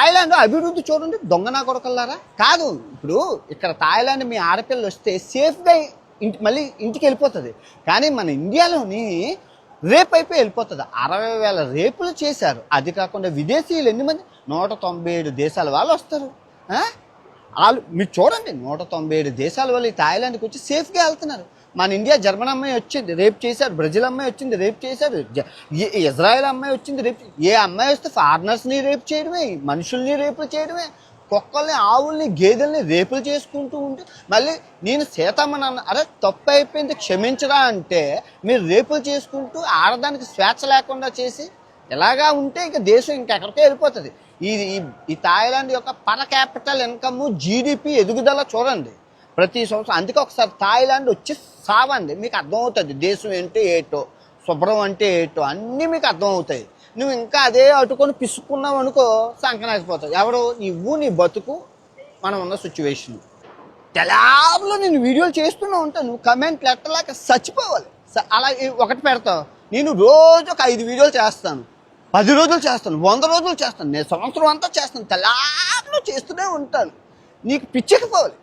Thailand అభివృద్ధి చూడండి, దొంగ నా కొడకల్లారా. కాదు, ఇప్పుడు ఇక్కడ థాయిలాండ్ మీ ఆడపిల్లలు వస్తే సేఫ్గా మళ్ళీ ఇంటికి వెళ్ళిపోతుంది. కానీ మన ఇండియాలోని రేప్ అయిపోయి వెళ్ళిపోతుంది. 60,000 రేపులు చేశారు. అది కాకుండా విదేశీయులు ఎన్ని మంది, 197 దేశాల వాళ్ళు వస్తారు. వాళ్ళు మీరు చూడండి, 197 దేశాల వాళ్ళు ఈ థాయిలాండ్కి వచ్చి సేఫ్గా వెళ్తున్నారు. మన ఇండియా జర్మన్ అమ్మాయి వచ్చింది రేప్ చేశారు, బ్రెజిల్ అమ్మాయి వచ్చింది రేప్ చేశారు, ఇజ్రాయెల్ అమ్మాయి వచ్చింది రేప్. ఏ అమ్మాయి వస్తే ఫారినర్స్ని రేప్ చేయడమే, మనుషుల్ని రేపులు చేయడమే, కుక్కల్ని ఆవుల్ని గేదెల్ని రేపులు చేసుకుంటూ ఉంటే మళ్ళీ నేను సీతమ్మని అన్న, అరే తప్పు అయిపోయింది క్షమించరా అంటే మీరు రేపులు చేసుకుంటూ ఆడదానికి స్వేచ్ఛ లేకుండా చేసి ఇలాగా ఉంటే ఇంకా దేశం ఇంకెక్కడికో వెళ్ళిపోతుంది. ఈ థాయిలాండ్ యొక్క పర్ క్యాపిటల్ ఇన్కమ్ జీడిపి ఎదుగుదల చూడండి ప్రతి సంవత్సరం. అందుకే ఒకసారి థాయిలాండ్ వచ్చి సావండి, మీకు అర్థమవుతుంది దేశం అంటే ఏటో, శుభ్రం అంటే ఏటో అన్నీ మీకు అర్థమవుతాయి. నువ్వు ఇంకా అదే అటుకొని పిసుకున్నావు అనుకో సంకనాసిపోతావు. ఎవరు నువ్వు, నీ బతుకు, మనం ఉన్న సిచ్యువేషన్. తెలాబులో నేను వీడియోలు చేస్తూనే ఉంటాను, నువ్వు కమెంట్లు ఎట్టలేక చచ్చిపోవాలి. అలా ఒకటి పెడతావు, నేను రోజు ఒక 5 వీడియోలు చేస్తాను, 10 రోజులు చేస్తాను, 100 రోజులు చేస్తాను, నేను సంవత్సరం అంతా చేస్తాను, తెలాబులో చేస్తూనే ఉంటాను. నీకు పిచ్చెక్కిపోవాలి.